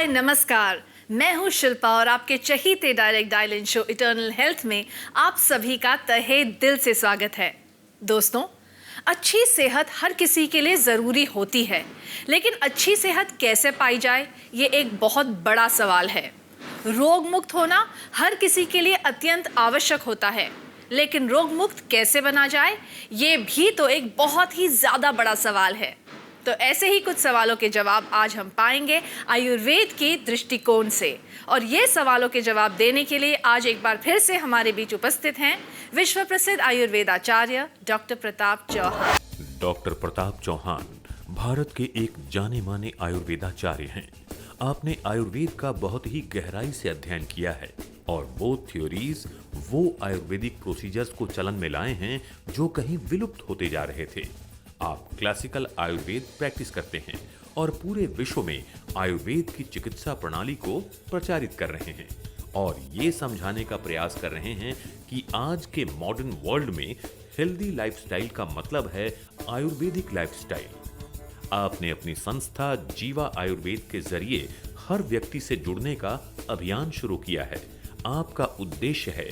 हाय नमस्कार, मैं हूँ शिल्पा और आपके चहीते direct dial show eternal health में आप सभी का तहे दिल से स्वागत है। दोस्तों, अच्छी सेहत हर किसी के लिए ज़रूरी होती है, लेकिन अच्छी सेहत कैसे पाई जाए ये एक बहुत बड़ा सवाल है। रोग मुक्त होना हर किसी के लिए अत्यंत आवश्यक होता है, लेकिन रोग मुक्त कैसे बना जाए ये भी तो एक बहुत ही ज़्यादा बड़ा सवाल है। तो ऐसे ही कुछ सवालों के जवाब आज हम पाएंगे आयुर्वेद के दृष्टिकोण से, और ये सवालों के जवाब देने के लिए आज एक बार फिर से हमारे बीच उपस्थित हैं विश्व प्रसिद्ध आयुर्वेदाचार्य डॉक्टर प्रताप चौहान। डॉक्टर प्रताप चौहान भारत के एक जाने माने आयुर्वेदाचार्य हैं। आपने आयुर्वेद का बहुत ही गहराई से अध्ययन किया है और वो थ्योरीज, वो आयुर्वेदिक प्रोसीजर्स को चलन में लाए हैं जो कहीं विलुप्त होते जा रहे थे। आप क्लासिकल आयुर्वेद प्रैक्टिस करते हैं और पूरे विश्व में आयुर्वेद की चिकित्सा प्रणाली को प्रचारित कर रहे हैं और ये समझाने का प्रयास कर रहे हैं कि आज के मॉडर्न वर्ल्ड में हेल्दी लाइफस्टाइल का मतलब है आयुर्वेदिक लाइफस्टाइल। आपने अपनी संस्था जीवा आयुर्वेद के जरिए हर व्यक्ति से जुड़ने का अभियान शुरू किया है। आपका उद्देश्य है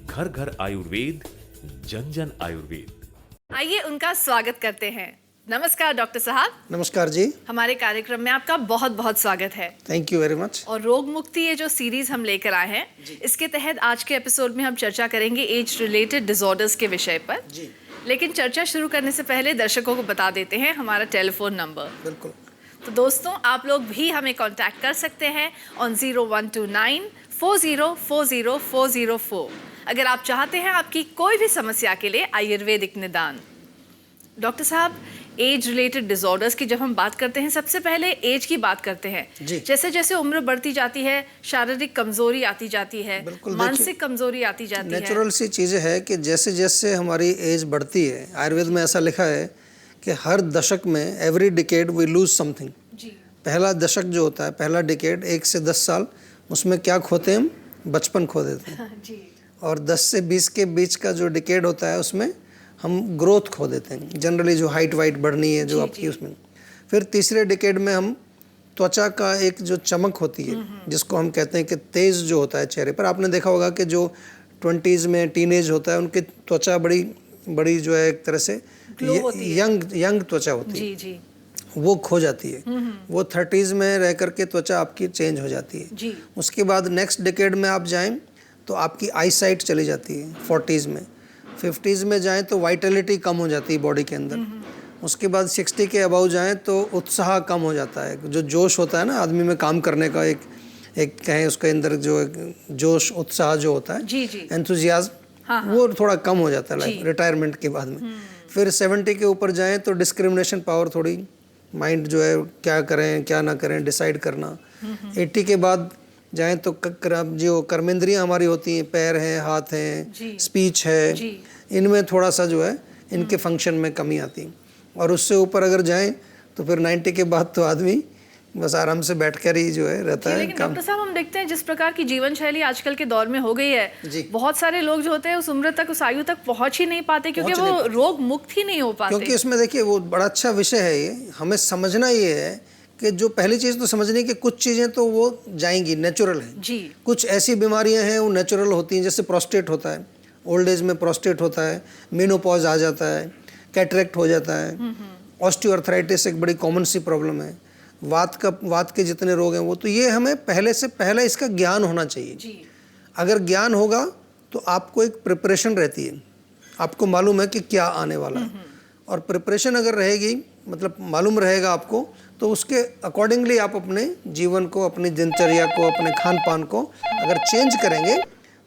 घर घर आयुर्वेद, जन जन आयुर्वेद। आइए उनका स्वागत करते हैं। नमस्कार डॉक्टर साहब। नमस्कार जी। हमारे कार्यक्रम में आपका बहुत बहुत स्वागत है। Thank you very much. और रोग मुक्ति ये जो सीरीज हम लेकर आए हैं, इसके तहत आज के एपिसोड में हम चर्चा करेंगे एज रिलेटेड डिसऑर्डर्स के विषय पर जी। लेकिन चर्चा शुरू करने से पहले दर्शकों को बता देते हैं हमारा टेलीफोन नंबर। बिल्कुल। तो दोस्तों, आप लोग भी हमें कांटेक्ट कर सकते हैं ऑन 0129404004। अगर आप चाहते हैं आपकी कोई भी समस्या के लिए आयुर्वेदिक निदान। डॉक्टर साहब, एज रिलेटेड डिसऑर्डर्स की जब हम बात करते हैं, सबसे पहले एज की बात करते हैं। जैसे जैसे उम्र बढ़ती जाती है, शारीरिक कमजोरी आती जाती है, मानसिक कमजोरी आती जाती है। नेचुरल सी चीज़ें है कि जैसे जैसे हमारी एज बढ़ती है, आयुर्वेद में ऐसा लिखा है कि हर दशक में every decade we lose something. पहला दशक जो होता है, पहला डिकेड 1 से 10 साल, उसमें क्या खोते हैं हम? बचपन खो देते हैं। और 10 से 20 के बीच का जो डिकेड होता है उसमें हम ग्रोथ खो देते हैं, जनरली जो हाइट वाइट बढ़नी है जो आपकी उसमें। फिर तीसरे डिकेड में हम त्वचा का एक जो चमक होती है, जिसको हम कहते हैं कि तेज जो होता है चेहरे पर। आपने देखा होगा कि जो 20s में टीनेज होता है, उनकी त्वचा बड़ी बड़ी जो है एक तरह से यंग त्वचा होती है, जी। वो खो जाती है। वो 30s में रह करके त्वचा आपकी चेंज हो जाती है जी। उसके बाद नेक्स्ट डिकेड में आप जाएं तो आपकी आई साइट चली जाती है 40s में। 50s में जाएं तो वाइटलिटी कम हो जाती है बॉडी के अंदर। उसके बाद 60 के अबाउ जाएं तो उत्साह कम हो जाता है, जो जोश होता है ना आदमी में काम करने का, एक कहें उसके अंदर जो जोश उत्साह जो होता है, एंथुजियाज्म, वो थोड़ा कम हो जाता है लाइफ रिटायरमेंट के बाद में। फिर 70 के ऊपर जाएं तो डिस्क्रिमिनेशन पावर थोड़ी, माइंड जो है क्या करें क्या ना करें डिसाइड करना। 80 के बाद जाएं तो जो कर्मेंद्रियां हमारी होती हैं, पैर हैं, हाथ हैं, स्पीच है, इनमें थोड़ा सा जो है इनके फंक्शन में कमी आती है। और उससे ऊपर अगर जाएं तो फिर 90 के बाद तो आदमी बस आराम से बैठकर ही जो है रहता है। लेकिन डॉक्टर साहब, हम देखते हैं जिस प्रकार की जीवन शैली आजकल के दौर में हो गई है, बहुत सारे लोग जो होते हैं उस उम्र तक, उस आयु तक पहुंच ही नहीं पाते, क्योंकि वो रोग मुक्त ही नहीं हो पाते। क्योंकि इसमें देखिए वो बड़ा अच्छा विषय है ये, हमें समझना ये है कि जो पहली चीज़ तो समझनी कि कुछ चीज़ें तो वो जाएंगी, नेचुरल है जी। कुछ ऐसी बीमारियां हैं वो नेचुरल होती हैं, जैसे प्रोस्टेट होता है, ओल्ड एज में प्रोस्टेट होता है, मेनोपॉज आ जाता है, कैटरेक्ट हो जाता है, ऑस्टियोआर्थराइटिस एक बड़ी कॉमन सी प्रॉब्लम है, वात के जितने रोग हैं वो। तो ये हमें पहले से पहले इसका ज्ञान होना चाहिए जी। अगर ज्ञान होगा तो आपको एक प्रिपरेशन रहती है, आपको मालूम है कि क्या आने वाला है। और प्रिपरेशन अगर रहेगी, मतलब मालूम रहेगा आपको, तो उसके अकॉर्डिंगली आप अपने जीवन को, अपनी दिनचर्या को, अपने खान पान को अगर चेंज करेंगे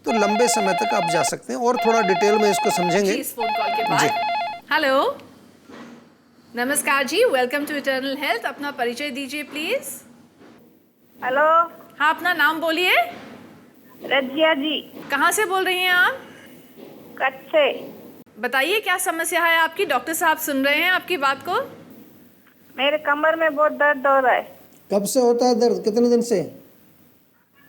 तो लंबे समय तक आप जा सकते हैं। और थोड़ा डिटेल में इसको समझेंगे इस फोन कॉल के बाद। हेलो, नमस्कार जी, वेलकम टू इटर्नल हेल्थ। अपना परिचय दीजिए प्लीज। हेलो। हाँ, अपना नाम बोलिए। रजिया जी। कहाँ से बोल रही हैं आप? कच्छ से। बताइए क्या समस्या है आपकी, डॉक्टर साहब सुन रहे हैं आपकी बात को। मेरे कमर में बहुत दर्द हो रहा है। कब से होता है दर्द, कितने दिन से?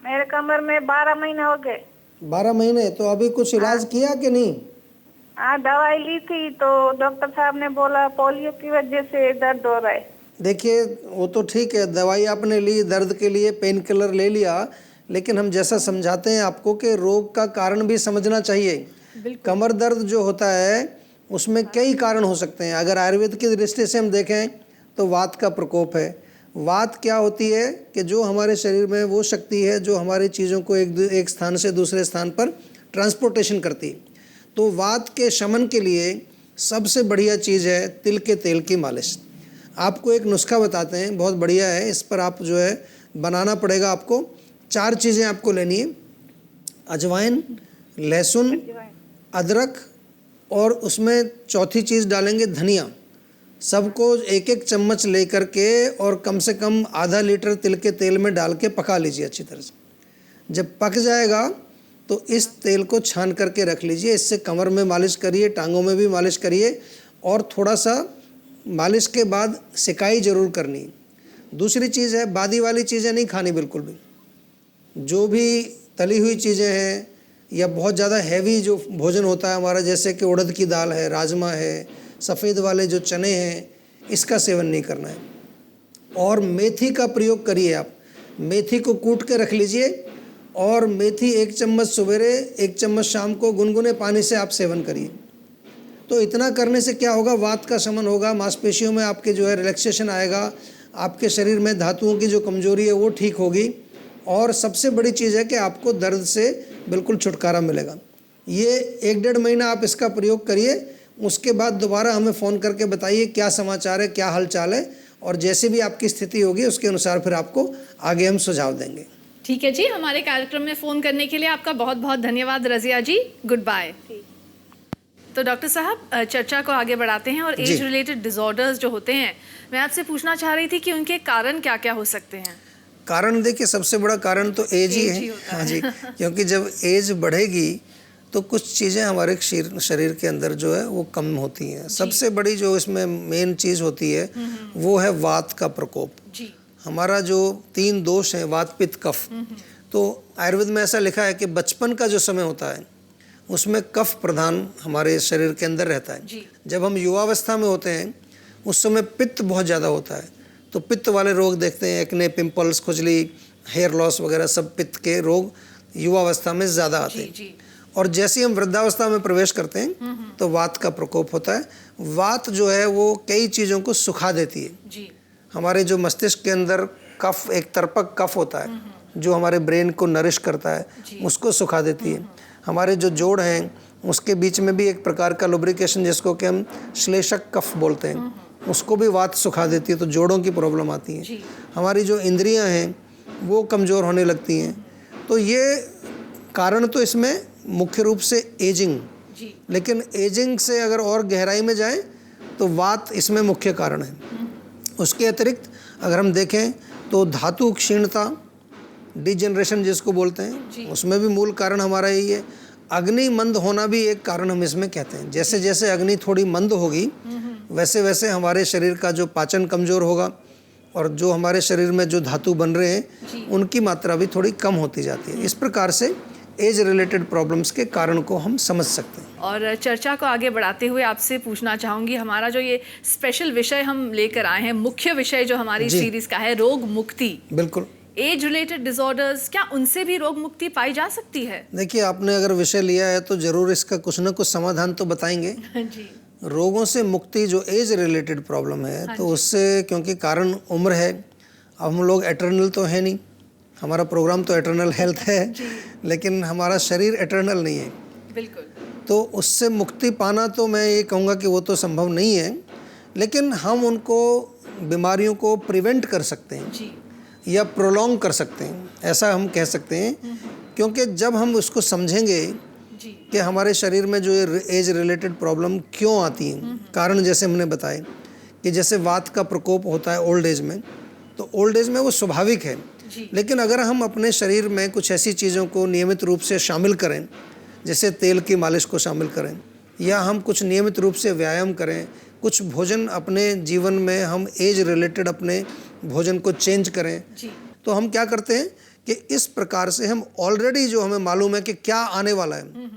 मेरे कमर में 12 महीने हो गए। 12 महीने? तो अभी कुछ इलाज किया कि नहीं? हाँ, दवाई ली थी तो डॉक्टर साहब ने बोला पोलियो की वजह से दर्द हो रहा है। देखिए वो तो ठीक है, दवाई आपने ली दर्द के लिए, पेन किलर ले लिया, लेकिन हम जैसा समझाते हैं आपको कि रोग का कारण भी समझना चाहिए। कमर दर्द जो होता है उसमें कई कारण हो सकते हैं। अगर आयुर्वेद की दृष्टि से हम देखें तो वात का प्रकोप है। वात क्या होती है कि जो हमारे शरीर में वो शक्ति है जो हमारी चीज़ों को एक स्थान से दूसरे स्थान पर ट्रांसपोर्टेशन करती है। तो वात के शमन के लिए सबसे बढ़िया चीज़ है तिल के तेल की मालिश। आपको एक नुस्खा बताते हैं, बहुत बढ़िया है, इस पर आप जो है बनाना पड़ेगा आपको। 4 चीज़ें आपको लेनी है, अजवाइन, लहसुन, अदरक और उसमें चौथी चीज़ डालेंगे धनिया। सबको 1-1 चम्मच ले करके और कम से कम आधा लीटर तिल के तेल में डाल के पका लीजिए अच्छी तरह से। जब पक जाएगा तो इस तेल को छान करके रख लीजिए। इससे कमर में मालिश करिए, टांगों में भी मालिश करिए और थोड़ा सा मालिश के बाद सिकाई ज़रूर करनी है। दूसरी चीज़ है, बादी वाली चीज़ें नहीं खानी बिल्कुल भी। जो भी तली हुई चीज़ें हैं या बहुत ज़्यादा हैवी जो भोजन होता है हमारा, जैसे कि उड़द की दाल है, राजमा है, सफ़ेद वाले जो चने हैं, इसका सेवन नहीं करना है। और मेथी का प्रयोग करिए आप। मेथी को कूट के रख लीजिए और मेथी 1 चम्मच सवेरे, 1 चम्मच शाम को गुनगुने पानी से आप सेवन करिए। तो इतना करने से क्या होगा, वात का शमन होगा, मांसपेशियों में आपके जो है रिलैक्सेशन आएगा, आपके शरीर में धातुओं की जो कमजोरी है वो ठीक होगी और सबसे बड़ी चीज़ है कि आपको दर्द से बिल्कुल छुटकारा मिलेगा। ये 1-1.5 महीना आप इसका प्रयोग करिए। उसके बाद दोबारा हमें फ़ोन करके बताइए क्या समाचार है, क्या हाल चाल है, और जैसे भी आपकी स्थिति होगी उसके अनुसार फिर आपको आगे हम सुझाव देंगे। ठीक है जी, हमारे कार्यक्रम में फ़ोन करने के लिए आपका बहुत बहुत धन्यवाद रज़िया जी। Good bye. तो डॉक्टर साहब, चर्चा को आगे बढ़ाते हैं और एज रिलेटेड डिसऑर्डर्स जो होते हैं, मैं आपसे पूछना चाह रही थी कि उनके कारण क्या क्या हो सकते हैं। कारण देखिए, सबसे बड़ा कारण तो एज ही है। हाँ जी, क्योंकि जब एज बढ़ेगी तो कुछ चीज़ें हमारे शरीर के अंदर जो है वो कम होती हैं। सबसे बड़ी जो इसमें मेन चीज़ होती है वो है वात का प्रकोप। हमारा जो 3 दोष हैं, वात, पित्त, कफ, तो आयुर्वेद में ऐसा लिखा है कि बचपन का जो समय होता है उसमें कफ प्रधान हमारे शरीर के अंदर रहता है। जब हम युवावस्था में होते हैं उस समय पित्त बहुत ज़्यादा होता है, तो पित्त वाले रोग देखते हैं, एक्ने, पिंपल्स, खुजली, हेयर लॉस वगैरह सब पित्त के रोग युवावस्था में ज़्यादा आते हैं। और जैसे ही हम वृद्धावस्था में प्रवेश करते हैं तो वात का प्रकोप होता है। वात जो है वो कई चीज़ों को सुखा देती है। हमारे जो मस्तिष्क के अंदर कफ, एक तर्पक कफ होता है जो हमारे ब्रेन को नरिश करता है, उसको सुखा देती है। हमारे जो जोड़ हैं उसके बीच में भी एक प्रकार का लुब्रिकेशन जिसको कि हम श्लेषक कफ बोलते हैं, उसको भी वात सुखा देती है, तो जोड़ों की प्रॉब्लम आती है। हमारी जो इंद्रियां हैं वो कमज़ोर होने लगती हैं। तो ये कारण तो इसमें मुख्य रूप से एजिंग, लेकिन एजिंग से अगर और गहराई में जाएं तो वात इसमें मुख्य कारण है। उसके अतिरिक्त अगर हम देखें तो धातु क्षीणता, डिजेनरेशन जिसको बोलते हैं, उसमें भी मूल कारण हमारा यही है। अग्नि मंद होना भी एक कारण हम इसमें कहते हैं। जैसे जैसे अग्नि थोड़ी मंद होगी वैसे वैसे हमारे शरीर का जो पाचन कमज़ोर होगा और जो हमारे शरीर में जो धातु बन रहे हैं उनकी मात्रा भी थोड़ी कम होती जाती है। इस प्रकार से एज रिलेटेड प्रॉब्लम्स के कारण को हम समझ सकते हैं। और चर्चा को आगे बढ़ाते हुए आपसे पूछना चाहूँगी, हमारा जो ये स्पेशल विषय हम लेकर आए हैं, मुख्य विषय जो हमारी सीरीज़ का है, रोग मुक्ति। बिल्कुल। एज रिलेटेड डिसऑर्डर्स, क्या उनसे भी रोग मुक्ति पाई जा सकती है? देखिए, आपने अगर विषय लिया है तो ज़रूर इसका कुछ ना कुछ समाधान तो बताएंगे। जी। रोगों से मुक्ति जो एज रिलेटेड प्रॉब्लम है तो उससे, क्योंकि कारण उम्र है, अब हम लोग एटर्नल तो है नहीं, हमारा प्रोग्राम तो एटर्नल हेल्थ है, लेकिन हमारा शरीर एटर्नल नहीं है। बिल्कुल। तो उससे मुक्ति पाना तो मैं ये कहूँगा कि वो तो संभव नहीं है, लेकिन हम उनको, बीमारियों को प्रिवेंट कर सकते हैं या प्रोलॉन्ग कर सकते हैं, ऐसा हम कह सकते हैं। क्योंकि जब हम उसको समझेंगे कि हमारे शरीर में जो एज रिलेटेड प्रॉब्लम क्यों आती हैं, कारण जैसे हमने बताए कि जैसे वात का प्रकोप होता है ओल्ड एज में, तो ओल्ड एज में वो स्वाभाविक है। लेकिन अगर हम अपने शरीर में कुछ ऐसी चीज़ों को नियमित रूप से शामिल करें, जैसे तेल की मालिश को शामिल करें, या हम कुछ नियमित रूप से व्यायाम करें, कुछ भोजन अपने जीवन में हम एज रिलेटेड अपने भोजन को चेंज करें, तो हम क्या करते हैं कि इस प्रकार से हम ऑलरेडी जो हमें मालूम है कि क्या आने वाला है,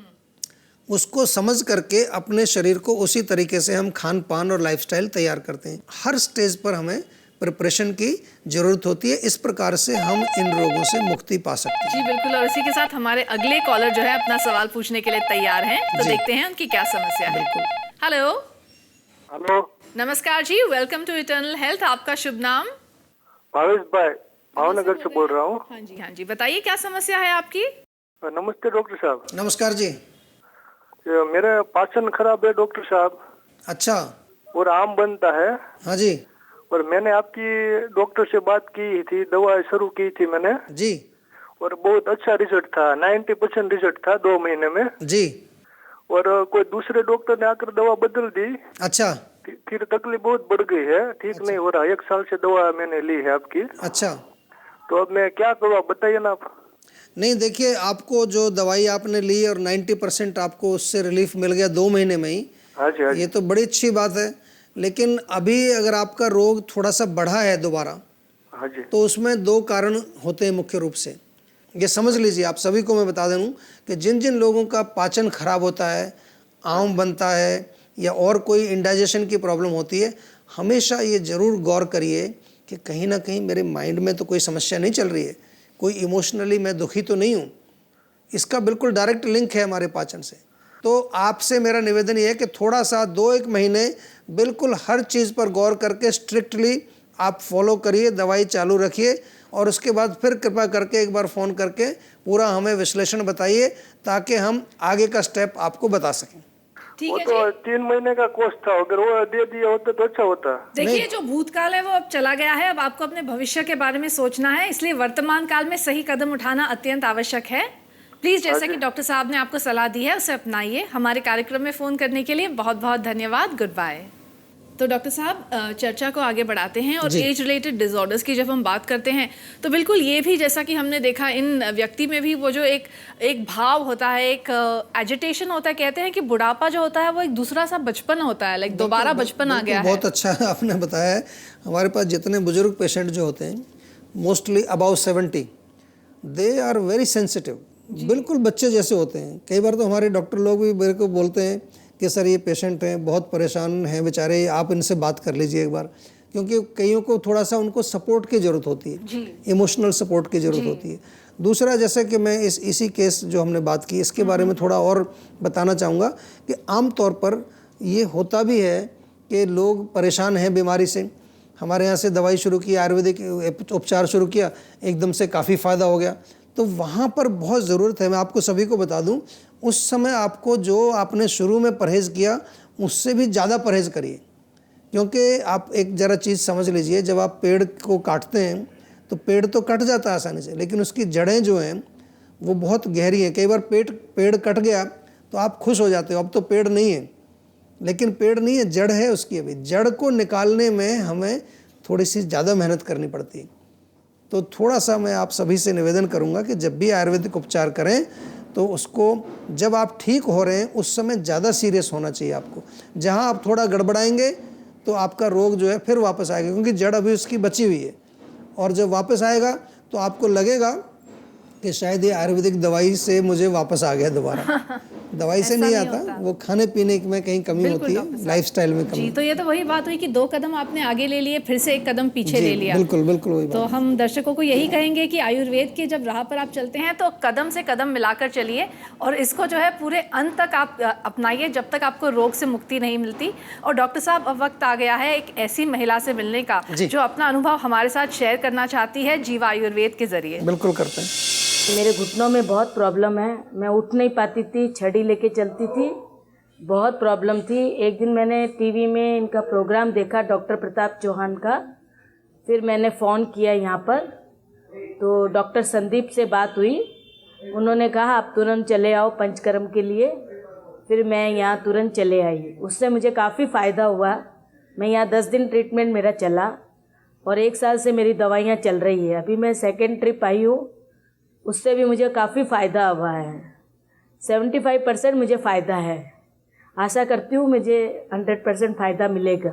उसको समझ करके अपने शरीर को उसी तरीके से हम खान पान और लाइफस्टाइल तैयार करते हैं। हर स्टेज पर हमें प्रिपरेशन की ज़रूरत होती है। इस प्रकार से हम इन रोगों से मुक्ति पा सकते हैं। जी बिल्कुल, और इसी के साथ हमारे अगले कॉलर जो है अपना सवाल पूछने के लिए तैयार हैं, तो जी। देखते हैं उनकी क्या समस्या है। हेलो, हेलो, नमस्कार जी, वेलकम टू इटर्नल हेल्थ। आपका शुभ नाम? भावेश भाई, भावनगर से बोल रहा हूँ। हाँ जी, हाँ जी, बताइए क्या समस्या है आपकी? नमस्ते डॉक्टर साहब। नमस्कार जी। मेरा पाचन खराब है डॉक्टर साहब, अच्छा, और आम बनता है। हाँ जी और मैंने आपकी डॉक्टर से बात की थी, दवा शुरू की थी मैंने, जी और बहुत अच्छा रिजल्ट था। 90% रिजल्ट था 2 महीने में। जी। और कोई दूसरे डॉक्टर ने आकर दवा बदल दी, अच्छा फिर तकलीफ बहुत बढ़ गई है, ठीक नहीं हो रहा। 1 साल से दवा मैंने ली है आपकी, अच्छा। तो अब मैं क्या करूँ, आप बताइए ना आप। नहीं, देखिए, आपको जो दवाई आपने ली और 90% आपको उससे रिलीफ मिल गया 2 महीने में ही, हाँ जी, हाँ जी। ये तो बड़ी अच्छी बात है। लेकिन अभी अगर आपका रोग थोड़ा सा बढ़ा है दोबारा, हाँ जी, तो उसमें 2 कारण होते हैं मुख्य रूप से। ये समझ लीजिए, आप सभी को मैं बता दूं कि जिन जिन लोगों का पाचन खराब होता है, आम बनता है, या और कोई इंडाइजेशन की प्रॉब्लम होती है, हमेशा ये ज़रूर गौर करिए कि कहीं ना कहीं मेरे माइंड में तो कोई समस्या नहीं चल रही है, कोई इमोशनली मैं दुखी तो नहीं हूँ। इसका बिल्कुल डायरेक्ट लिंक है हमारे पाचन से। तो आपसे मेरा निवेदन ये है कि थोड़ा सा 2-1 महीने बिल्कुल हर चीज़ पर गौर करके स्ट्रिक्टली आप फॉलो करिए, दवाई चालू रखिए, और उसके बाद फिर कृपा करके एक बार फ़ोन करके पूरा हमें विश्लेषण बताइए, ताकि हम आगे का स्टेप आपको बता सकें। ठीक वो है तो जी। 3 महीने का कोर्स था, अगर वो दे दिया होता तो अच्छा होता। देखिए, जो भूतकाल है वो अब चला गया है, अब आपको अपने भविष्य के बारे में सोचना है, इसलिए वर्तमान काल में सही कदम उठाना अत्यंत आवश्यक है। प्लीज, जैसा कि डॉक्टर साहब ने आपको सलाह दी है उसे अपनाइए। हमारे कार्यक्रम में फोन करने के लिए बहुत बहुत धन्यवाद। Good bye. तो डॉक्टर साहब, चर्चा को आगे बढ़ाते हैं, और जी। एज रिलेटेड डिसऑर्डर्स की जब हम बात करते हैं तो बिल्कुल ये भी, जैसा कि हमने देखा, इन व्यक्ति में भी वो जो एक भाव होता है, एक एजिटेशन होता है। कहते हैं कि बुढ़ापा जो होता है वो एक दूसरा सा बचपन होता है, लाइक दोबारा बचपन आ गया है। बहुत अच्छा आपने बताया है। हमारे पास जितने बुजुर्ग पेशेंट जो होते हैं, mostly above 70, they are very sensitive, बिल्कुल बच्चे जैसे होते हैं। कई बार तो हमारे डॉक्टर लोग भी मेरे को बोलते हैं कि सर, ये पेशेंट हैं, बहुत परेशान हैं बेचारे, आप इनसे बात कर लीजिए एक बार, क्योंकि कईयों को थोड़ा सा उनको सपोर्ट की ज़रूरत होती है, इमोशनल सपोर्ट की ज़रूरत होती है। दूसरा, जैसे कि मैं इसी केस जो हमने बात की, इसके बारे में थोड़ा और बताना चाहूँगा कि आम तौर पर ये होता भी है कि लोग परेशान हैं बीमारी से, हमारे यहाँ से दवाई शुरू की, आयुर्वेदिक उपचार शुरू किया, एकदम से काफ़ी फ़ायदा हो गया, तो वहाँ पर बहुत ज़रूरत है। मैं आपको सभी को बता दूं, उस समय आपको जो आपने शुरू में परहेज़ किया उससे भी ज़्यादा परहेज़ करिए, क्योंकि आप एक ज़रा चीज़ समझ लीजिए, जब आप पेड़ को काटते हैं तो पेड़ तो कट जाता है आसानी से, लेकिन उसकी जड़ें जो हैं वो बहुत गहरी हैं। कई बार पेड़ कट गया तो आप खुश हो जाते हो, अब तो पेड़ नहीं है, लेकिन पेड़ नहीं है, जड़ है उसकी। अभी जड़ को निकालने में हमें थोड़ी सी ज़्यादा मेहनत करनी पड़ती है। तो थोड़ा सा मैं आप सभी से निवेदन करूंगा कि जब भी आयुर्वेदिक उपचार करें तो उसको, जब आप ठीक हो रहे हैं उस समय ज़्यादा सीरियस होना चाहिए आपको। जहां आप थोड़ा गड़बड़ाएंगे तो आपका रोग जो है फिर वापस आएगा, क्योंकि जड़ अभी उसकी बची हुई है, और जब वापस आएगा तो आपको लगेगा कि शायद ये आयुर्वेदिक दवाई से मुझे वापस आ गया दोबारा। दवाई से नहीं आता, वो खाने पीने में कहीं कमी होती है, लाइफस्टाइल में कमी। जी, तो ये तो वही बात हुई कि 2 कदम आपने आगे ले लिए, फिर से 1 कदम पीछे ले लिया। बिल्कुल बिल्कुल वही तो बात। हम दर्शकों को यही कहेंगे कि आयुर्वेद के जब राह पर आप चलते हैं तो कदम से कदम मिलाकर चलिए, और इसको जो है पूरे अंत तक आप अपनाइए, जब तक आपको रोग से मुक्ति नहीं मिलती। और डॉक्टर साहब, अब वक्त आ गया है एक ऐसी महिला से मिलने का जो अपना अनुभव हमारे साथ शेयर करना चाहती है जीवा आयुर्वेद के जरिए। बिल्कुल करते हैं। मेरे घुटनों में बहुत प्रॉब्लम है, मैं उठ नहीं पाती थी, छड़ी लेके चलती थी, बहुत प्रॉब्लम थी। एक दिन मैंने टीवी में इनका प्रोग्राम देखा, डॉक्टर प्रताप चौहान का, फिर मैंने फ़ोन किया यहाँ पर, तो डॉक्टर संदीप से बात हुई, उन्होंने कहा आप तुरंत चले आओ पंचकर्म के लिए। फिर मैं यहाँ तुरंत चले आई, उससे मुझे काफ़ी फ़ायदा हुआ। मैं यहाँ 10 दिन ट्रीटमेंट मेरा चला, और 1 साल से मेरी दवाइयाँ चल रही है। अभी मैं 2nd ट्रिप आई हूँ, उससे भी मुझे काफ़ी फ़ायदा हुआ है। 75% मुझे फ़ायदा है। आशा करती हूँ मुझे 100% फ़ायदा मिलेगा।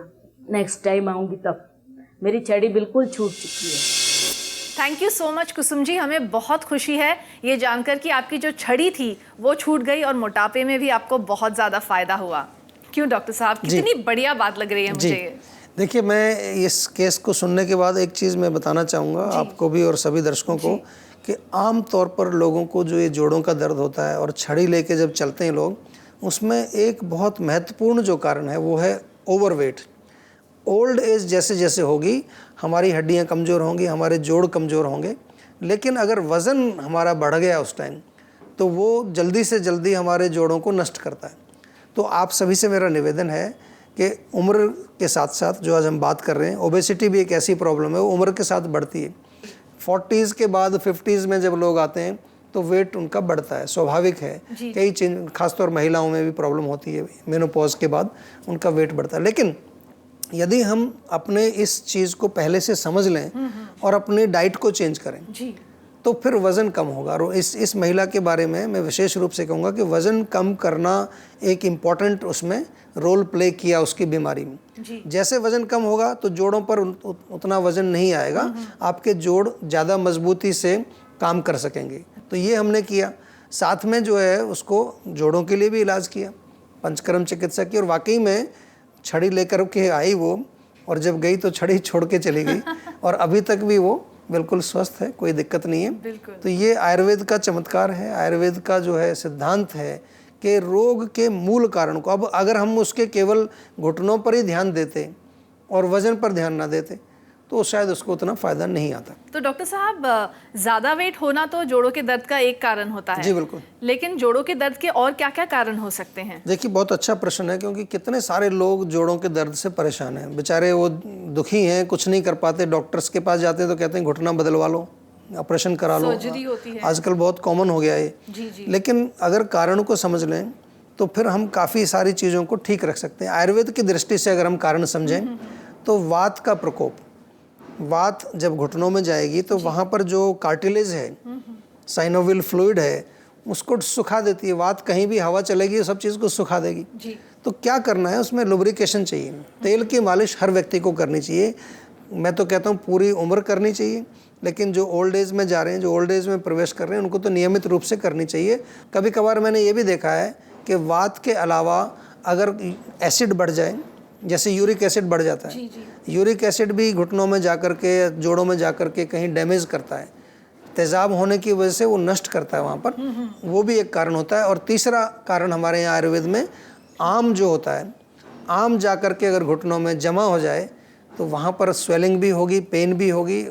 नेक्स्ट टाइम आऊँगी तब। मेरी छड़ी बिल्कुल छूट चुकी है। Thank you so much Kusum ji, हमें बहुत खुशी है ये जानकर कि आपकी जो छड़ी थी वो छूट गई, और मोटापे में भी आपको बहुत ज़्यादा फ़ायदा हुआ। क्यों डॉक्टर साहब, कितनी बढ़िया बात लग रही है मुझे ये। देखिए, मैं इस केस को सुनने के बाद एक चीज़ मैं बताना चाहूँगा आपको भी और सभी दर्शकों को कि आम तौर पर लोगों को जो ये जोड़ों का दर्द होता है और छड़ी लेके जब चलते हैं लोग, उसमें एक बहुत महत्वपूर्ण जो कारण है वो है ओवरवेट। ओल्ड एज जैसे जैसे होगी हमारी हड्डियाँ कमज़ोर होंगी, हमारे जोड़ कमज़ोर होंगे, लेकिन अगर वज़न हमारा बढ़ गया उस टाइम तो वो जल्दी से जल्दी हमारे जोड़ों को नष्ट करता है। तो आप सभी से मेरा निवेदन है कि उम्र के साथ साथ जो आज हम बात कर रहे हैं, ओबेसिटी भी एक ऐसी प्रॉब्लम है, वो उम्र के साथ बढ़ती है। 40s के बाद 50s में जब लोग आते हैं तो वेट उनका बढ़ता है, स्वाभाविक है। कई चीज खासतौर महिलाओं में भी प्रॉब्लम होती है, मेनोपॉज के बाद उनका वेट बढ़ता है। लेकिन यदि हम अपने इस चीज़ को पहले से समझ लें और अपनी डाइट को चेंज करें तो फिर वज़न कम होगा। और इस महिला के बारे में मैं विशेष रूप से कहूँगा कि वज़न कम करना एक इम्पॉर्टेंट उसमें रोल प्ले किया उसकी बीमारी में। जैसे वज़न कम होगा तो जोड़ों पर उतना वज़न नहीं आएगा, आपके जोड़ ज़्यादा मजबूती से काम कर सकेंगे। तो ये हमने किया, साथ में जो है उसको जोड़ों के लिए भी इलाज किया, पंचकर्म चिकित्सा की, और वाकई में छड़ी लेकर के आई वो, और जब गई तो छड़ी छोड़ के चली गई और अभी तक भी वो बिल्कुल स्वस्थ है, कोई दिक्कत नहीं है। तो ये आयुर्वेद का चमत्कार है, आयुर्वेद का जो है सिद्धांत है कि रोग के मूल कारण को, अब अगर हम उसके केवल घुटनों पर ही ध्यान देते और वजन पर ध्यान ना देते तो शायद उसको उतना फ़ायदा नहीं आता। तो डॉक्टर साहब, ज़्यादा वेट होना तो जोड़ों के दर्द का एक कारण होता है। जी बिल्कुल। लेकिन जोड़ों के दर्द के और क्या क्या कारण हो सकते हैं? देखिए, बहुत अच्छा प्रश्न है, क्योंकि कितने सारे लोग जोड़ों के दर्द से परेशान हैं, बेचारे वो दुखी हैं, कुछ नहीं कर पाते, डॉक्टर्स के पास जाते हैं तो कहते हैं घुटना बदलवा लो, ऑपरेशन करा लो, सर्जरी होती है, आजकल बहुत कॉमन हो गया है। लेकिन अगर कारण को समझ लें तो फिर हम काफ़ी सारी चीज़ों को ठीक रख सकते हैं। आयुर्वेद की दृष्टि से अगर हम कारण समझें तो वात का प्रकोप, वात जब घुटनों में जाएगी तो वहाँ पर जो कार्टिलेज है, साइनोवियल फ्लूइड है, उसको सुखा देती है। वात कहीं भी हवा चलेगी सब चीज़ को सुखा देगी। तो क्या करना है, उसमें लुब्रिकेशन चाहिए। तेल की मालिश हर व्यक्ति को करनी चाहिए, मैं तो कहता हूँ पूरी उम्र करनी चाहिए, लेकिन जो ओल्ड एज में जा रहे हैं, जो ओल्ड एज में प्रवेश कर रहे हैं, उनको तो नियमित रूप से करनी चाहिए। कभी कभार मैंने ये भी देखा है कि वात के अलावा अगर एसिड बढ़ जाए, जैसे यूरिक एसिड बढ़ जाता है, यूरिक एसिड भी घुटनों में जाकर के, जोड़ों में जाकर के कहीं डैमेज करता है, तेज़ाब होने की वजह से वो नष्ट करता है वहाँ पर, वो भी एक कारण होता है। और तीसरा कारण हमारे यहाँ आयुर्वेद में आम जो होता है, आम जाकर के अगर घुटनों में जमा हो जाए तो वहाँ पर स्वेलिंग भी होगी, पेन भी होगी,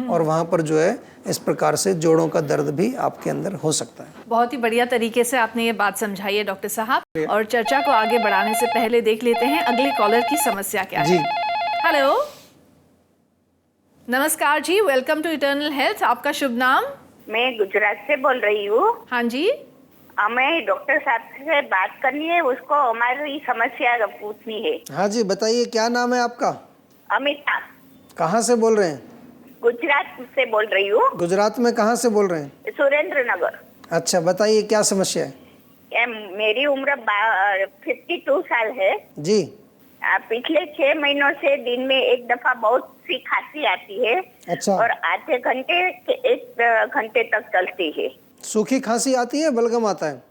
और वहाँ पर जो है इस प्रकार से जोड़ों का दर्द भी आपके अंदर हो सकता है। बहुत ही बढ़िया तरीके से आपने ये बात समझाई है डॉक्टर साहब। और चर्चा को आगे बढ़ाने से पहले देख लेते हैं अगले कॉलर की समस्या क्या है। हेलो, नमस्कार जी, वेलकम टू इटर्नल हेल्थ। आपका शुभ नाम? मैं गुजरात से बोल रही हूँ। हाँ जी, हमें डॉक्टर साहब से बात करनी है, उसको हमारी समस्या पूछनी है। हाँ जी, बताइए क्या नाम है आपका? अमिता। कहाँ से बोल रहे हैं? गुजरात से बोल रही हूँ। गुजरात में कहाँ से बोल रहे हैं? सुरेंद्र नगर। अच्छा, बताइए क्या समस्या है? मेरी उम्र 52 साल है जी। पिछले 6 महीनों से दिन में एक दफा बहुत सी खांसी आती है। अच्छा। और आधे घंटे से 1 घंटे तक चलती है। सूखी खांसी आती है, बलगम आता है?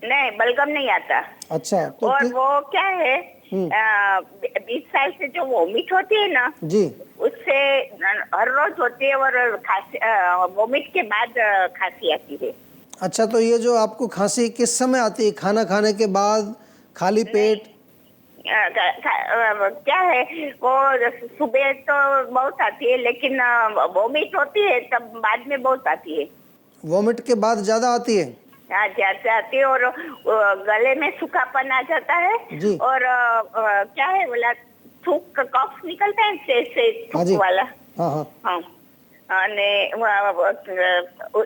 नहीं, बलगम नहीं आता। अच्छा, तो और वो क्या है, 20 साल से जो वोमिट होती है ना जी, उससे हर रोज होती है, और वोमिट के बाद खांसी आती है। अच्छा, तो ये जो आपको खांसी किस समय आती है? खाना खाने के बाद, खाली पेट? क्या है वो, सुबह तो बहुत आती है, लेकिन वोमिट होती है तब बाद में बहुत आती है। वोमिट के बाद ज्यादा आती है? हाँ, ज्यादा आती है, और गले में सूखापन आ जाता है जी। और क्या है बोला, थूक, कफ निकलता है से थूक वाला। हाँ हाँ हाँ,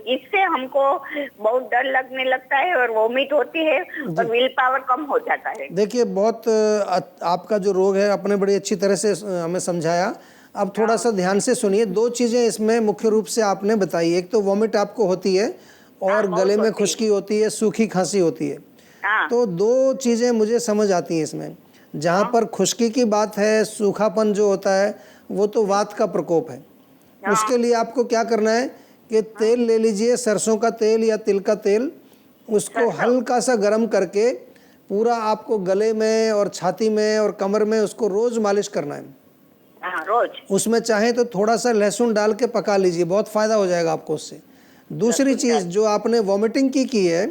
इससे हमको बहुत डर लगने लगता है और वोमिट होती है और विल पावर कम हो जाता है। देखिए, बहुत आपका जो रोग है आपने बड़ी अच्छी तरह से हमें समझाया। अब थोड़ा सा ध्यान से सुनिए, 2 चीज़ें इसमें मुख्य रूप से आपने बताई। एक तो वोमिट आपको होती है और गले में खुश्की होती है, सूखी खांसी होती है। तो 2 चीज़ें मुझे समझ आती हैं इसमें। जहाँ पर खुश्की की बात है, सूखापन जो होता है, वो तो वात का प्रकोप है। उसके लिए आपको क्या करना है कि तेल ले लीजिए, सरसों का तेल या तिल का तेल, उसको हल्का सा गर्म करके पूरा आपको गले में और छाती में और कमर में उसको रोज़ मालिश करना है। हाँ रोज। उसमें चाहे तो थोड़ा सा लहसुन डाल के पका लीजिए, बहुत फ़ायदा हो जाएगा आपको उससे। दूसरी चीज़, जो आपने वॉमिटिंग की है,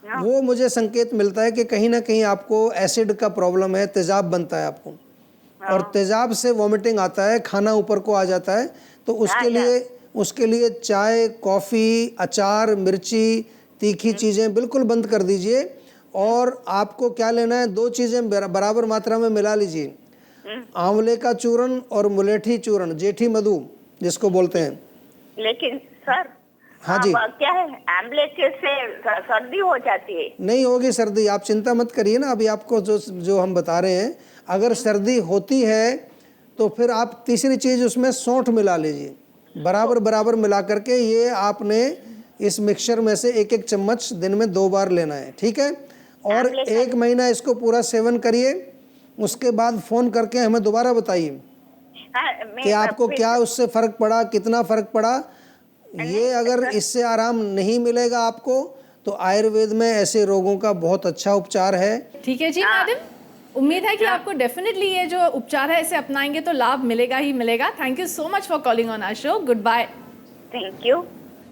वो मुझे संकेत मिलता है कि कहीं ना कहीं आपको एसिड का प्रॉब्लम है, तेज़ाब बनता है आपको, और तेज़ाब से वॉमिटिंग आता है, खाना ऊपर को आ जाता है। तो उसके लिए चाय, कॉफ़ी, अचार, मिर्ची, तीखी चीज़ें बिल्कुल बंद कर दीजिए। और आपको क्या लेना है, 2 चीज़ें बराबर मात्रा में मिला लीजिए, आंवले का चूर्ण और मुलेठी चूर्ण, जेठी मधु जिसको बोलते हैं। लेकिन सर, हाँ जी, क्या है, आंवले से सर्दी हो जाती है? नहीं होगी सर्दी, आप चिंता मत करिए ना। अभी आपको जो हम बता रहे हैं, अगर सर्दी होती है तो फिर आप तीसरी चीज़ उसमें सौंठ मिला लीजिए, बराबर मिला करके। ये आपने इस मिक्सचर में से 1-1 चम्मच दिन में 2 बार लेना है, ठीक है? और 1 महीना इसको पूरा सेवन करिए। उसके बाद फ़ोन करके हमें दोबारा बताइए कि आपको क्या उससे फ़र्क पड़ा, कितना फ़र्क पड़ा। ये अगर इससे आराम नहीं मिलेगा आपको, तो आयुर्वेद में ऐसे रोगों का बहुत अच्छा उपचार है। ठीक है जी मैडम, उम्मीद है कि आपको डेफिनेटली ये जो उपचार है इसे अपनाएंगे तो लाभ मिलेगा ही मिलेगा। Thank you so much for calling on our show. Goodbye. Thank you.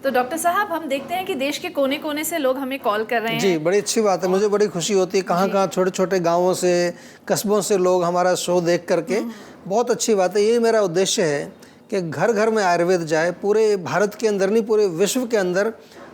तो डॉक्टर साहब, हम देखते हैं कि देश के कोने कोने से लोग हमें कॉल कर रहे हैं। जी, बड़ी अच्छी बात है, मुझे बड़ी खुशी होती है। कहाँ छोटे छोटे गांवों से, कस्बों से लोग हमारा शो देख करके, बहुत अच्छी बात है। यही मेरा उद्देश्य है कि घर घर में आयुर्वेद जाए, पूरे भारत के अंदर नहीं, पूरे विश्व के अंदर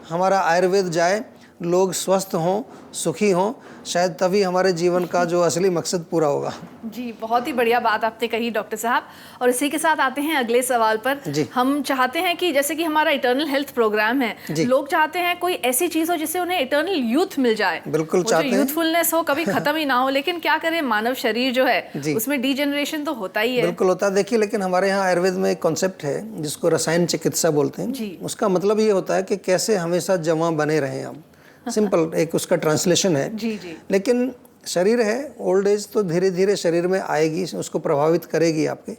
हमारा आयुर्वेद जाए, लोग स्वस्थ हों, सुखी हों। शायद तभी हमारे जीवन का जो असली मकसद पूरा होगा। जी, बहुत ही बढ़िया बात आपने कही डॉक्टर साहब। और इसी के साथ आते हैं अगले सवाल पर। हम चाहते हैं कि जैसे कि हमारा इटर्नल हेल्थ प्रोग्राम है, लोग चाहते हैं कोई ऐसी चीज हो जिससे उन्हें इटर्नल यूथ मिल जाए। बिल्कुल चाहते हैं, यूथफुलनेस हो, कभी खत्म ही ना हो। लेकिन क्या करें, मानव शरीर जो है उसमें डीजेनरेशन तो होता ही है। बिल्कुल होता है। देखिए, लेकिन हमारे यहाँ आयुर्वेद में एक कॉन्सेप्ट है जिसको रसायन चिकित्सा बोलते हैं। उसका मतलब ये होता है कि कैसे हमेशा जवां बने रहें हम। सिंपल एक उसका ट्रांसलेशन है। जी। लेकिन शरीर है, ओल्ड एज तो धीरे धीरे शरीर में आएगी, उसको प्रभावित करेगी आपके,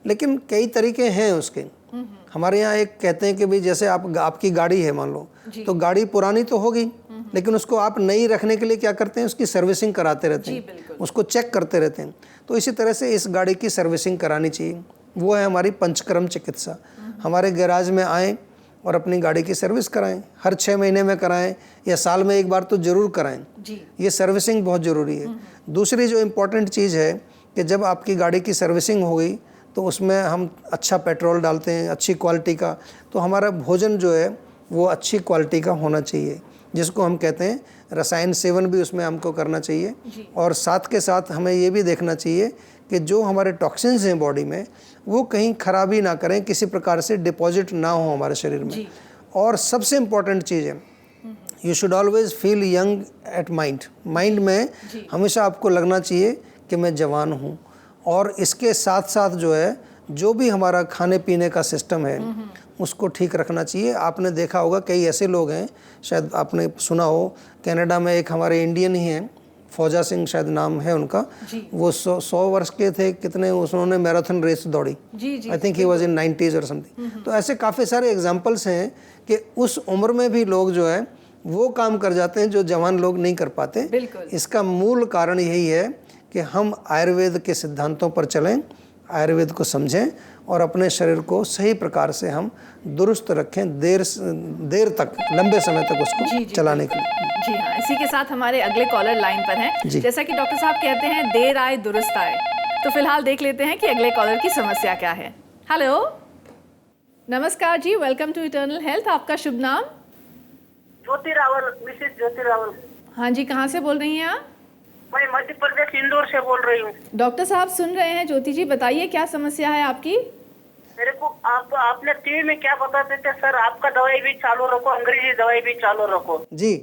लेकिन कई तरीके हैं उसके। हमारे यहाँ एक कहते हैं कि भाई जैसे आपकी गाड़ी है, मान लो, तो गाड़ी पुरानी तो होगी, लेकिन उसको आप नई रखने के लिए क्या करते हैं, उसकी सर्विसिंग कराते रहते हैं, उसको चेक करते रहते हैं। तो इसी तरह से इस गाड़ी की सर्विसिंग करानी चाहिए। वो है हमारी पंचकर्म चिकित्सा। हमारे गैराज में आएँ और अपनी गाड़ी की सर्विस कराएं, हर 6 महीने में कराएं या साल में एक बार तो ज़रूर कराएं। ये सर्विसिंग बहुत ज़रूरी है। दूसरी जो इम्पोर्टेंट चीज़ है कि जब आपकी गाड़ी की सर्विसिंग हो गई तो उसमें हम अच्छा पेट्रोल डालते हैं, अच्छी क्वालिटी का। तो हमारा भोजन जो है वो अच्छी क्वालिटी का होना चाहिए, जिसको हम कहते हैं रसायन सेवन भी उसमें हमको करना चाहिए। और साथ के साथ हमें ये भी देखना चाहिए कि जो हमारे टॉक्सिन्स हैं बॉडी में, वो कहीं खराबी ना करें, किसी प्रकार से डिपॉजिट ना हो हमारे शरीर में। और सबसे इम्पॉर्टेंट चीज़ है, you should always feel young at mind में हमेशा आपको लगना चाहिए कि मैं जवान हूँ। और इसके साथ साथ जो है, जो भी हमारा खाने पीने का सिस्टम है उसको ठीक रखना चाहिए। आपने देखा होगा कई ऐसे लोग हैं, शायद आपने सुना हो, कनाडा में एक हमारे इंडियन ही हैं, फौजा सिंह शायद नाम है उनका। वो 100 वर्ष के थे, कितने उन्होंने मैराथन रेस दौड़ी। I think he was in 90s और समथिंग। तो ऐसे काफ़ी सारे एग्जांपल्स हैं कि उस उम्र में भी लोग जो है वो काम कर जाते हैं जो जवान लोग नहीं कर पाते। इसका मूल कारण यही है कि हम आयुर्वेद के सिद्धांतों पर चलें, आयुर्वेद को समझें और अपने शरीर को सही प्रकार से हम दुरुस्त रखें, देर तक, लंबे समय तक उसको चलाने के लिए। जी हाँ, इसी के साथ हमारे अगले कॉलर लाइन पर हैं। जैसा कि डॉक्टर साहब कहते हैं, देर आए दुरुस्त आए। तो फिलहाल देख लेते हैं कि अगले कॉलर की समस्या क्या है। हेलो, नमस्कार जी, वेलकम टू इटर्नल हेल्थ। आपका शुभ नाम? ज्योति रावल, मिसेस ज्योति रावल। हाँ जी, कहाँ से बोल रही हैं आप? मैं मध्य प्रदेश इंदौर से बोल रही हूँ। डॉक्टर साहब सुन रहे हैं। ज्योति जी बताइए, क्या समस्या है आपकी? मेरे को आपने टीवी में क्या बताते थे सर, आपका दवाई भी चालू रखो, अंग्रेजी दवाई भी चालू रखो जी।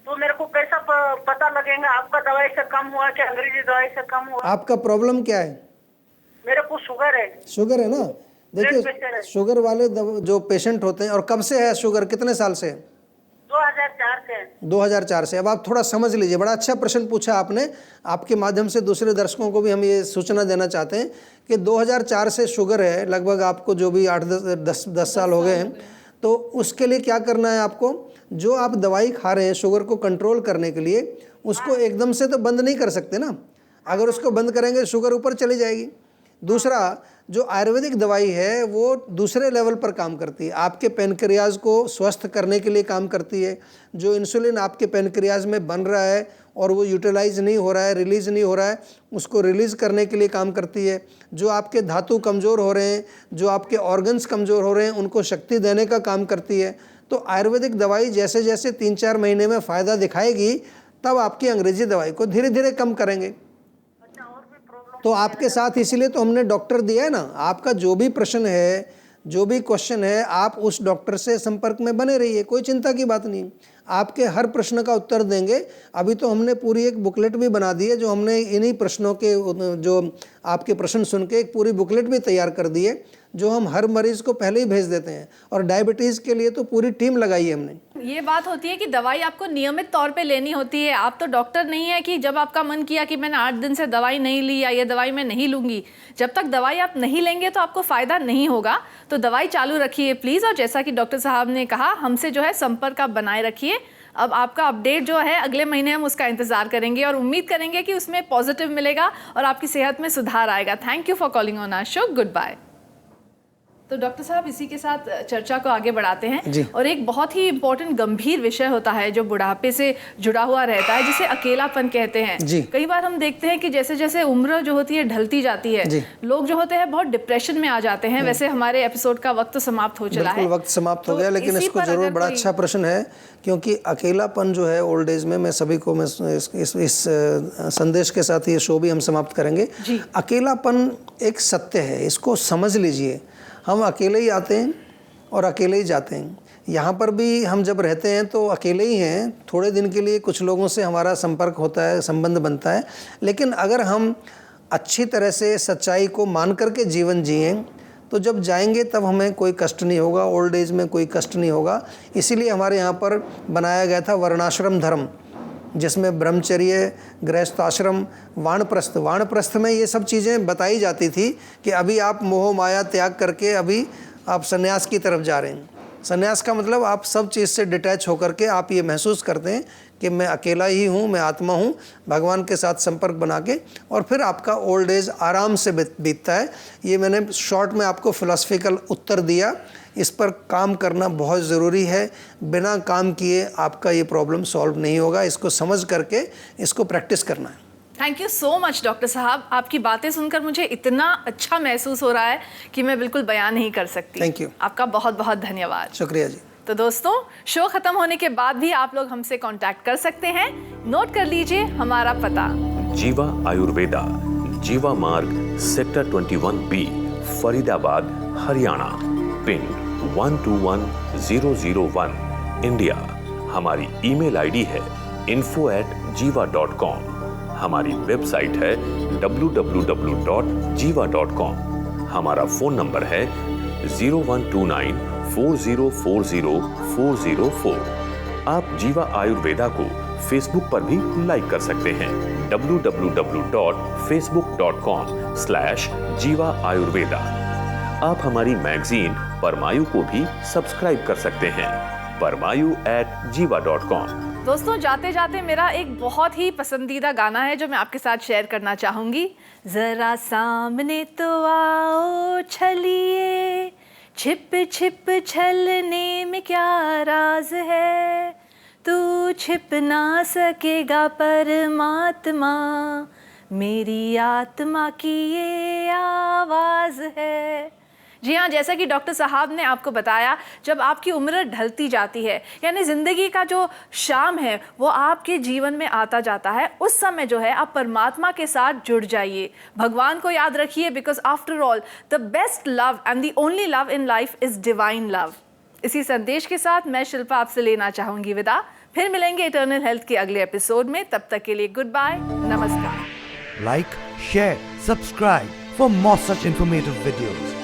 तो मेरे को कैसा पता लगेगा आपका दवाई से कम हुआ कि अंग्रेजी दवाई से कम हुआ? आपका प्रॉब्लम क्या है? मेरे को शुगर है। शुगर है ना? देखिए, शुगर वाले जो पेशेंट होते हैं, और कब से है शुगर, कितने साल से? 2004 से। 2004 से। अब आप थोड़ा समझ लीजिए, बड़ा अच्छा प्रश्न पूछा आपने। आपके माध्यम से दूसरे दर्शकों को भी हम ये सूचना देना चाहते हैं कि 2004 से शुगर है, लगभग आपको जो भी 8-10 साल हो गए हैं। तो उसके लिए क्या करना है आपको, जो आप दवाई खा रहे हैं शुगर को कंट्रोल करने के लिए, उसको एकदम से तो बंद नहीं कर सकते ना। अगर उसको बंद करेंगे शुगर ऊपर चली जाएगी। दूसरा, जो आयुर्वेदिक दवाई है वो दूसरे लेवल पर काम करती है, आपके पेनक्रियाज को स्वस्थ करने के लिए काम करती है। जो इंसुलिन आपके पेनक्रियाज में बन रहा है और वो यूटिलाइज नहीं हो रहा है, रिलीज नहीं हो रहा है, उसको रिलीज़ करने के लिए काम करती है। जो आपके धातु कमज़ोर हो रहे हैं, जो आपके ऑर्गन्स कमज़ोर हो रहे हैं, उनको शक्ति देने का काम करती है। तो आयुर्वेदिक दवाई जैसे जैसे 3-4 महीने में फ़ायदा दिखाएगी, तब आपकी अंग्रेजी दवाई को धीरे धीरे कम करेंगे। तो आपके साथ इसीलिए तो हमने डॉक्टर दिया है ना। आपका जो भी प्रश्न है, जो भी क्वेश्चन है, आप उस डॉक्टर से संपर्क में बने रहिए, कोई चिंता की बात नहीं। आपके हर प्रश्न का उत्तर देंगे। अभी तो हमने पूरी एक बुकलेट भी बना दी है, जो हमने इन्हीं प्रश्नों के, जो आपके प्रश्न सुन के एक पूरी बुकलेट भी तैयार कर दी है, जो हम हर मरीज़ को पहले ही भेज देते हैं। और डायबिटीज़ के लिए तो पूरी टीम लगाई है हमने। ये बात होती है कि दवाई आपको नियमित तौर पे लेनी होती है। आप तो डॉक्टर नहीं है कि जब आपका मन किया कि मैंने 8 दिन से दवाई नहीं ली या ये दवाई मैं नहीं लूँगी। जब तक दवाई आप नहीं लेंगे तो आपको फ़ायदा नहीं होगा। तो दवाई चालू रखिए प्लीज़। और जैसा कि डॉक्टर साहब ने कहा, हमसे जो है संपर्क आप बनाए रखिए। अब आपका अपडेट जो है अगले महीने हम उसका इंतज़ार करेंगे और उम्मीद करेंगे कि उसमें पॉजिटिव मिलेगा और आपकी सेहत में सुधार आएगा। Thank you for calling on our show. Good bye. तो डॉक्टर साहब, इसी के साथ चर्चा को आगे बढ़ाते हैं जी। और एक बहुत ही इम्पोर्टेंट गंभीर विषय होता है जो बुढ़ापे से जुड़ा हुआ रहता है, जिसे अकेलापन कहते हैं जी। कई बार हम देखते हैं कि जैसे जैसे उम्र जो होती है ढलती जाती है, लोग जो होते हैं बहुत डिप्रेशन में आ जाते हैं। वैसे हमारे एपिसोड का वक्त समाप्त हो चला है। बिल्कुल वक्त समाप्त हो तो गया, लेकिन इसी इसको पर जरूर अगर बड़ा कोई- अच्छा प्रश्न है, क्योंकि अकेलापन जो है ओल्ड एज में, मैं सभी को मैं इस संदेश के साथ ये शो भी हम समाप्त करेंगे। अकेलापन एक सत्य है, इसको समझ लीजिए। हम अकेले ही आते हैं और अकेले ही जाते हैं। यहाँ पर भी हम जब रहते हैं तो अकेले ही हैं। थोड़े दिन के लिए कुछ लोगों से हमारा संपर्क होता है, संबंध बनता है, लेकिन अगर हम अच्छी तरह से सच्चाई को मान करके जीवन जिएँ तो जब जाएंगे तब हमें कोई कष्ट नहीं होगा, ओल्ड एज में कोई कष्ट नहीं होगा। इसीलिए हमारे यहाँ पर बनाया गया था वर्णाश्रम धर्म, जिसमें ब्रह्मचर्य, गृहस्थाश्रम, वानप्रस्थ में ये सब चीज़ें बताई जाती थी कि अभी आप मोह माया त्याग करके अभी आप संन्यास की तरफ जा रहे हैं। संन्यास का मतलब आप सब चीज़ से डिटैच होकर के आप ये महसूस करते हैं कि मैं अकेला ही हूँ, मैं आत्मा हूँ, भगवान के साथ संपर्क बना के, और फिर आपका ओल्ड एज आराम से बीतता है। ये मैंने शॉर्ट में आपको फिलॉसफिकल उत्तर दिया। इस पर काम करना बहुत ज़रूरी है। बिना काम किए आपका ये प्रॉब्लम सॉल्व नहीं होगा। इसको समझ करके इसको प्रैक्टिस करना है। Thank you so much doctor साहब। आपकी बातें सुनकर मुझे इतना अच्छा महसूस हो रहा है कि मैं बिल्कुल बयान नहीं कर सकती। Thank you. आपका बहुत बहुत धन्यवाद। शुक्रिया जी। तो दोस्तों, शो खत्म होने के बाद भी आप लोग हमसे कांटेक्ट कर सकते हैं। नोट कर लीजिए हमारा पता। जीवा आयुर्वेदा, जीवा मार्ग, sector 21B, Faridabad, Haryana, pin 121001, India. हमारी ईमेल आईडी है info@jiva.com। हमारी वेबसाइट है www.jiva.com। हमारा फोन नंबर है 012940400404। आप जीवा आयुर्वेदा को फेसबुक पर भी लाइक कर सकते हैं www.facebook.com/जीवा आयुर्वेदा। आप हमारी मैगजीन परमायु को भी सब्सक्राइब कर सकते हैं parmayu@jiva.com। दोस्तों, जाते जाते मेरा एक बहुत ही पसंदीदा गाना है जो मैं आपके साथ शेयर करना चाहूंगी। जरा सामने तो आओ छलिए, छिप छिप छलने में क्या राज है, तू छिप ना सकेगा परमात्मा, मेरी आत्मा की ये आवाज है। जी हाँ, जैसा कि डॉक्टर साहब ने आपको बताया, जब आपकी उम्र ढलती जाती है, यानी ज़िंदगी का जो शाम है वो आपके जीवन में आता जाता है, उस समय जो है आप परमात्मा के साथ जुड़ जाइए, भगवान को याद रखिए, because after all the best love and the only love in life is divine love. इसी संदेश के साथ मैं शिल्पा आपसे लेना चाहूँगी विदा। फिर मिलेंगे इटर्नल हेल्थ के अगले एपिसोड में। तब तक के लिए गुड बाय, नमस्कार। Like, share, subscribe for more such informative videos.